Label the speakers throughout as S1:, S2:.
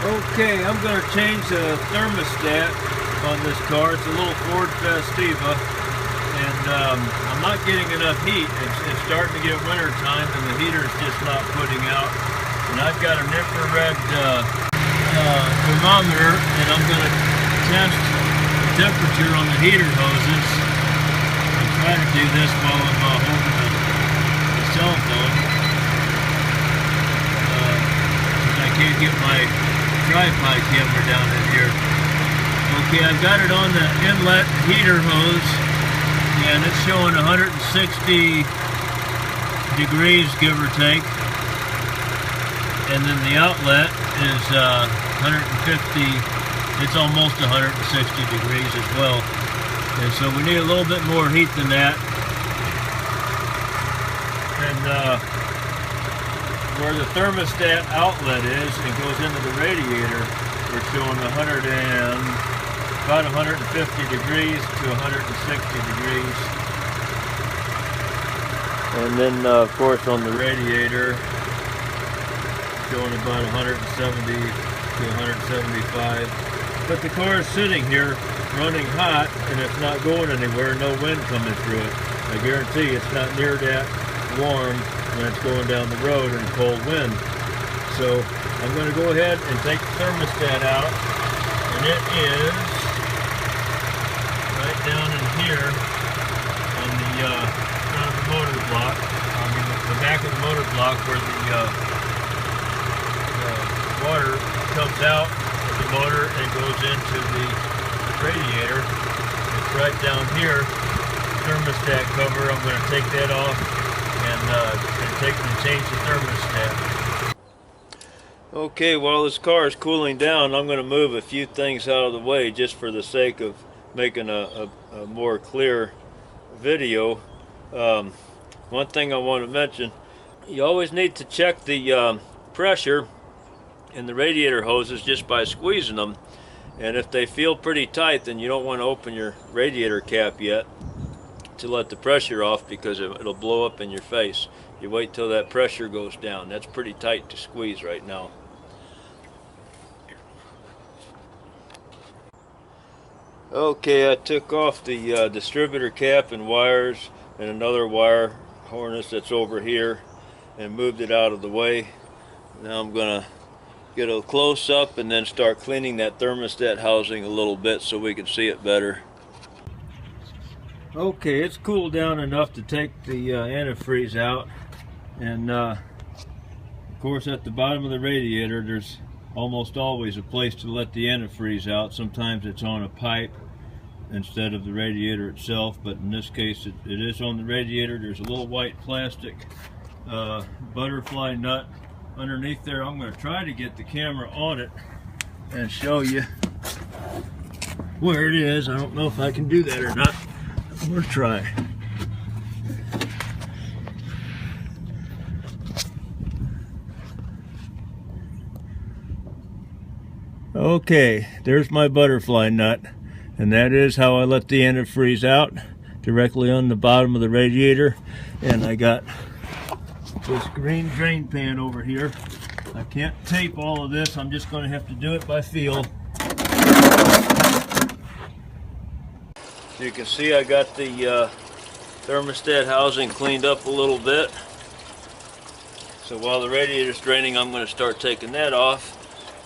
S1: Okay, I'm going to change the thermostat on this car. It's a little Ford Festiva, and I'm not getting enough heat. It's starting to get winter time, and the heater's just not putting out. And I've got an infrared thermometer, and I'm going to test the temperature on the heater hoses. I'm trying to do this while I'm holding the cell phone. I can't get my tripod camera down in here. Okay, I've got it on the inlet heater hose, and it's showing 160 degrees, give or take. And then the outlet is 150, it's almost 160 degrees as well. And so we need a little bit more heat than that. And where the thermostat outlet is, it goes into the radiator, we're showing about 150 degrees to 160 degrees. And then of course on the radiator, showing about 170 to 175. But the car is sitting here running hot, and it's not going anywhere, no wind coming through it. I guarantee it's not near that warm when it's going down the road in a cold wind. So I'm going to go ahead and take the thermostat out, and it is right down in here on the front of the motor block, I mean the back of the motor block where the water comes out of the motor and goes into the radiator. It's right down here, thermostat cover. I'm going to take that off and change the thermostat. Okay, while this car is cooling down, I'm going to move a few things out of the way just for the sake of making a more clear video. One thing I want to mention, you always need to check the pressure in the radiator hoses just by squeezing them, and if they feel pretty tight, then you don't want to open your radiator cap yet to let the pressure off, because it'll blow up in your face. You wait till that pressure goes down. That's pretty tight to squeeze right now. Okay, I took off the distributor cap and wires and another wire harness that's over here and moved it out of the way. Now I'm gonna get a close up and then start cleaning that thermostat housing a little bit so we can see it better. Okay, it's cooled down enough to take the antifreeze out, and of course at the bottom of the radiator there's almost always a place to let the antifreeze out. Sometimes it's on a pipe instead of the radiator itself, but in this case it is on the radiator. There's a little white plastic butterfly nut underneath there. I'm going to try to get the camera on it and show you where it is. I don't know if I can do that or not. I'm going to try. Okay, there's my butterfly nut, and that is how I let the antifreeze out, directly on the bottom of the radiator. And I got this green drain pan over here. I can't tape all of this, I'm just going to have to do it by feel. You can see I got the thermostat housing cleaned up a little bit. So while the radiator's draining, I'm going to start taking that off.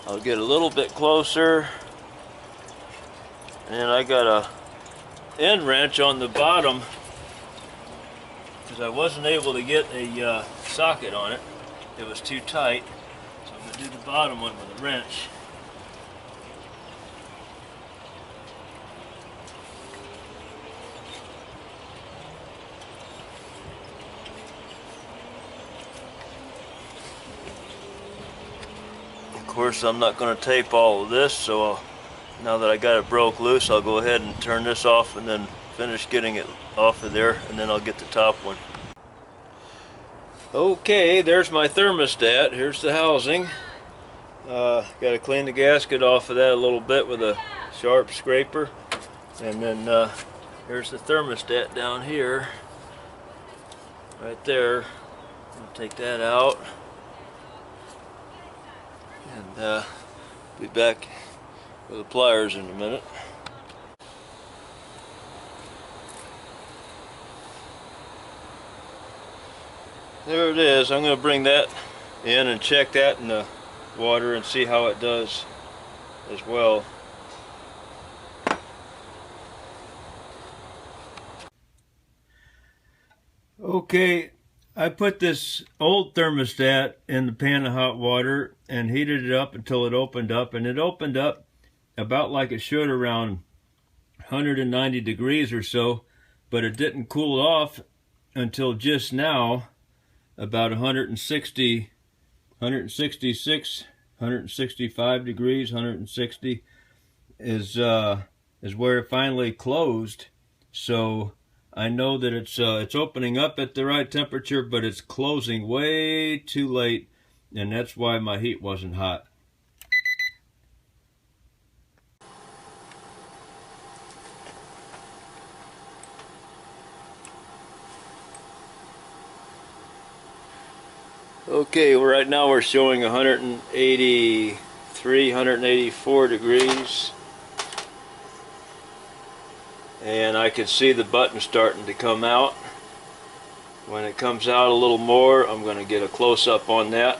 S1: I'll get a little bit closer, and I got a end wrench on the bottom because I wasn't able to get a socket on it. It was too tight, so I'm going to do the bottom one with a wrench. Of course, I'm not going to tape all of this, so now that I got it broke loose, I'll go ahead and turn this off and then finish getting it off of there, and then I'll get the top one. Okay, there's my thermostat. Here's the housing. Got to clean the gasket off of that a little bit with a sharp scraper, and then here's the thermostat down here, right there. I'll take that out. And Be back with the pliers in a minute. There it is. I'm going to bring that in and check that in the water and see how it does as well. Okay, I put this old thermostat in the pan of hot water and heated it up until it opened up, and it opened up about like it should, around 190 degrees or so, but it didn't cool off until just now, about 160, 166, 165 degrees, 160 is where it finally closed. So I know that it's opening up at the right temperature, but it's closing way too late, and that's why my heat wasn't hot. Okay, well, right now we're showing 183, 184 degrees. And I can see the button starting to come out. When it comes out a little more, I'm going to get a close-up on that.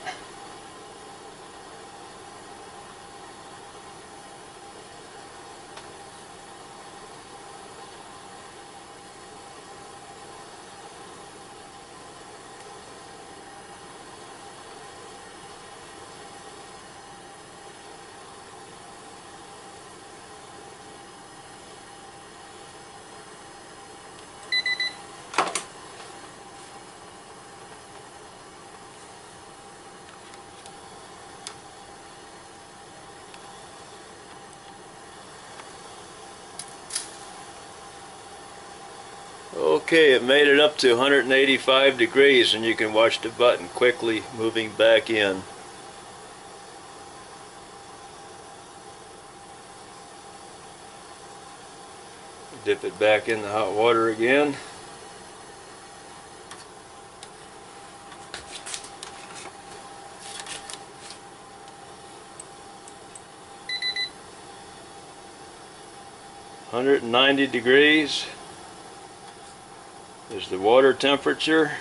S1: Okay, it made it up to 185 degrees, and you can watch the button quickly moving back in. Dip it back in the hot water again. (190 degrees) is the water temperature.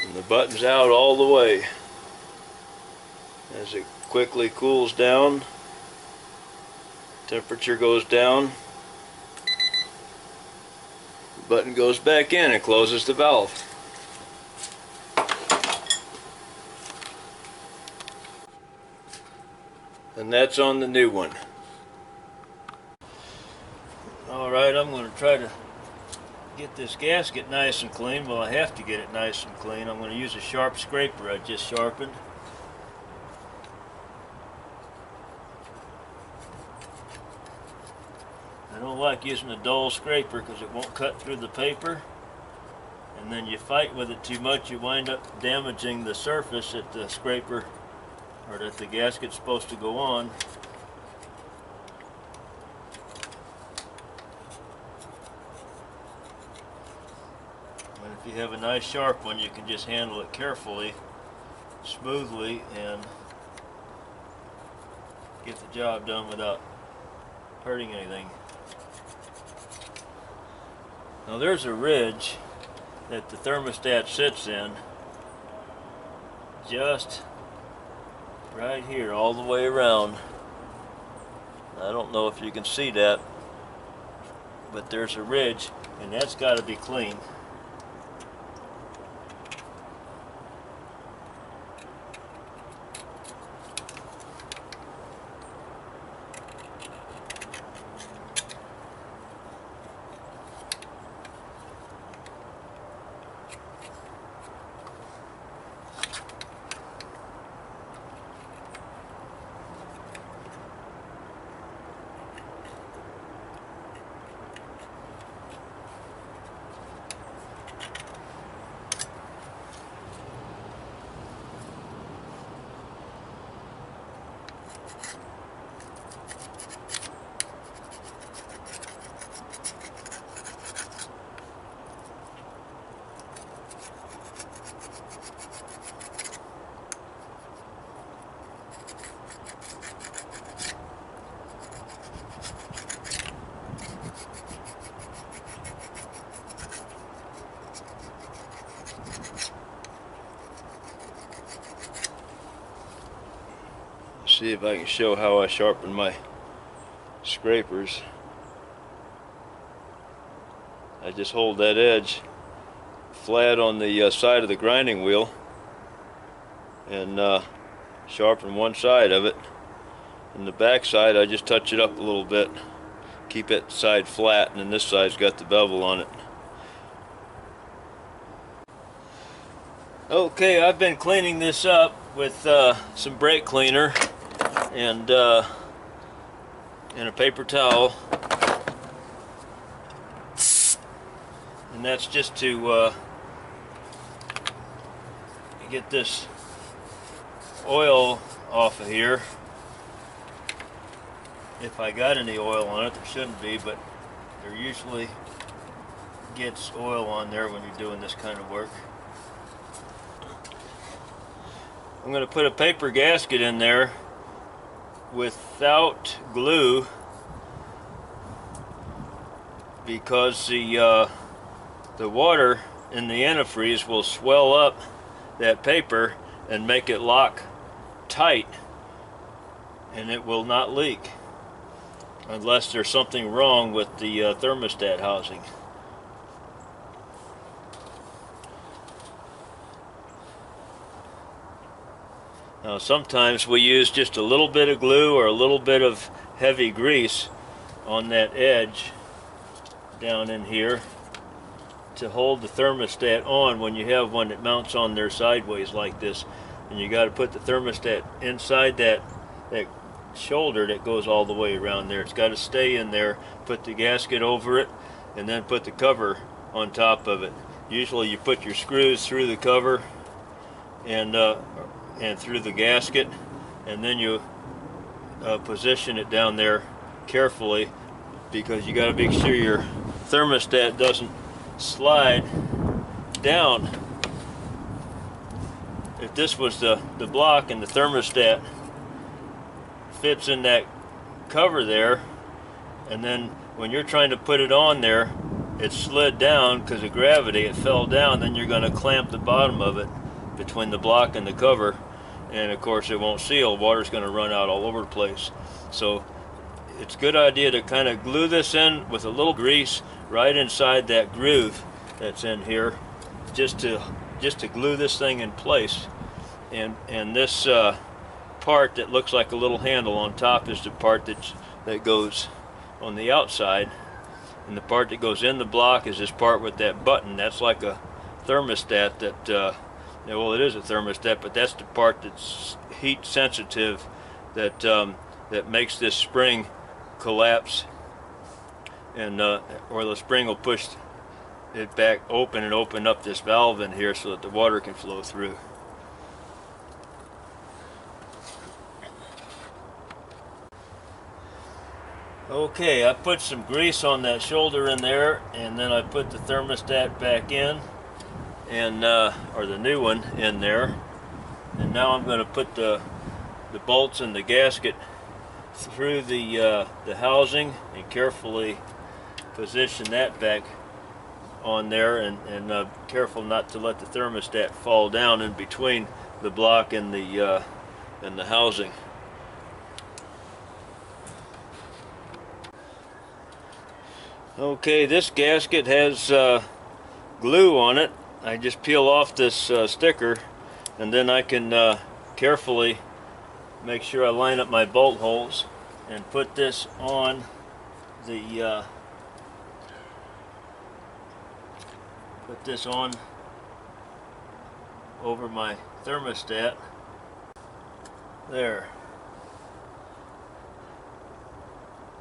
S1: And the button's out all the way. As it quickly cools down, temperature goes down, the button goes back in and closes the valve. And that's on the new one. Alright, I'm going to try to get this gasket nice and clean. Well, I have to get it nice and clean. I'm going to use a sharp scraper I just sharpened. I don't like using a dull scraper because it won't cut through the paper. And then you fight with it too much, you wind up damaging the surface that the scraper, or that the gasket's supposed to go on. And if you have a nice sharp one, you can just handle it carefully, smoothly, and get the job done without hurting anything. Now there's a ridge that the thermostat sits in, just right here all the way around. I don't know if you can see that, but there's a ridge, and that's got to be clean. See if I can show how I sharpen my scrapers. I just hold that edge flat on the side of the grinding wheel and sharpen one side of it. And the back side I just touch it up a little bit, keep that side flat, and then this side's got the bevel on it. Okay, I've been cleaning this up with some brake cleaner and a paper towel, and that's just to get this oil off of here. If I got any oil on it, there shouldn't be, but there usually gets oil on there when you're doing this kind of work. I'm going to put a paper gasket in there without glue because the water in the antifreeze will swell up that paper and make it lock tight, and it will not leak unless there's something wrong with the thermostat housing. Now sometimes we use just a little bit of glue or a little bit of heavy grease on that edge down in here to hold the thermostat on when you have one that mounts on there sideways like this. And you got to put the thermostat inside that shoulder that goes all the way around there. It's got to stay in there. Put the gasket over it and then put the cover on top of it. Usually you put your screws through the cover and through the gasket, and then you position it down there carefully, because you got to make sure your thermostat doesn't slide down. If this was the block and the thermostat fits in that cover there, and then when you're trying to put it on there, it slid down because of gravity, it fell down, then you're going to clamp the bottom of it between the block and the cover, and of course it won't seal. Water's going to run out all over the place. So it's a good idea to kind of glue this in with a little grease right inside that groove that's in here, just to glue this thing in place. And this part that looks like a little handle on top is the part that goes on the outside, and the part that goes in the block is this part with that button. That's like a thermostat that well, it is a thermostat, but that's the part that's heat sensitive, that that makes this spring collapse, and or the spring will push it back open and open up this valve in here so that the water can flow through. Okay, I put some grease on that shoulder in there, and then I put the thermostat back in, and or the new one in there, and now I'm going to put the bolts and the gasket through the housing and carefully position that back on there, and careful not to let the thermostat fall down in between the block and the housing. Okay, this gasket has glue on it. I just peel off this sticker, and then I can carefully make sure I line up my bolt holes and put this on the over my thermostat there.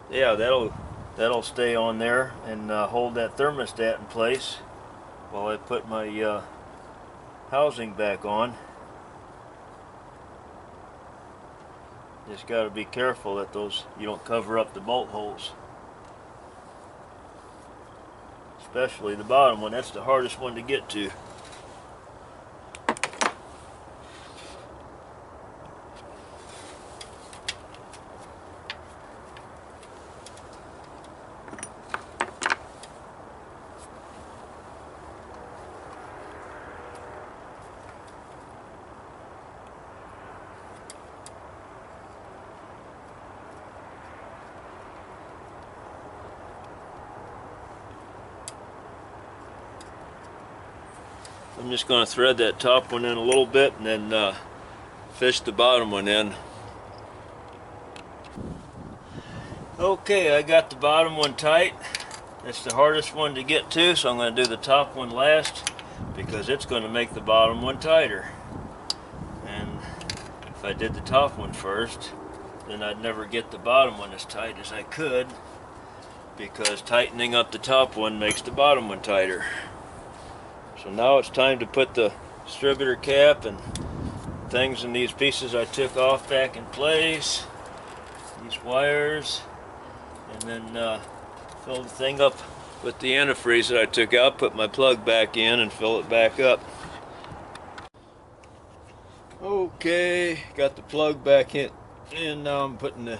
S1: Yeah, that'll stay on there and hold that thermostat in place while I put my housing back on. Just got to be careful that you don't cover up the bolt holes, especially the bottom one. That's the hardest one to get to. I'm just going to thread that top one in a little bit and then fish the bottom one in. Okay, I got the bottom one tight. It's the hardest one to get to, so I'm going to do the top one last because it's going to make the bottom one tighter. And if I did the top one first, then I'd never get the bottom one as tight as I could, because tightening up the top one makes the bottom one tighter. So now it's time to put the distributor cap and things in these pieces I took off back in place, these wires, and then fill the thing up with the antifreeze that I took out, put my plug back in and fill it back up. Okay, got the plug back in, and now I'm putting the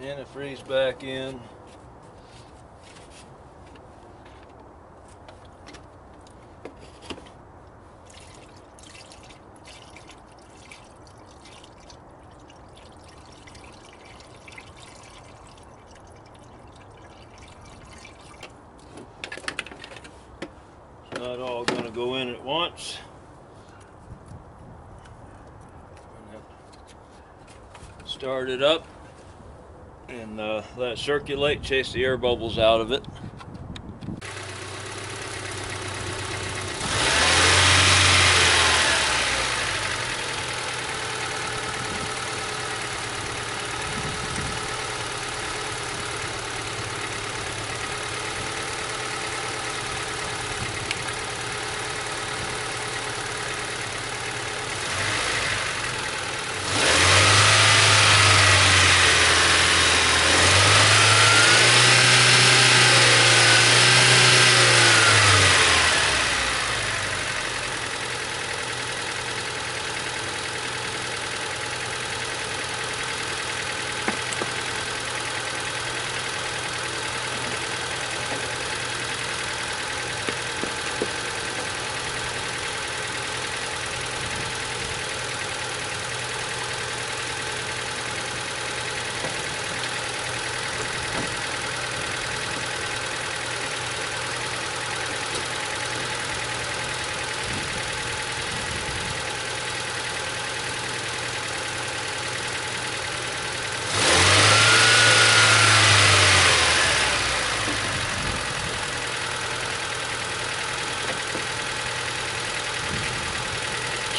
S1: antifreeze back in. It's not all going to go in at once. Start it up and let it circulate, chase the air bubbles out of it.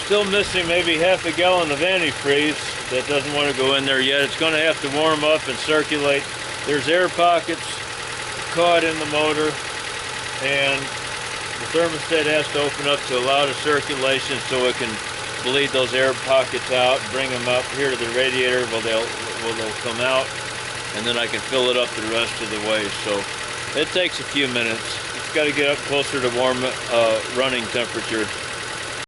S1: Still missing maybe half a gallon of antifreeze. That doesn't want to go in there yet. It's going to have to warm up and circulate. There's air pockets caught in the motor, and the thermostat has to open up to allow the circulation so it can bleed those air pockets out, bring them up here to the radiator where they'll come out, and then I can fill it up the rest of the way. So it takes a few minutes. It's got to get up closer to warm running temperature.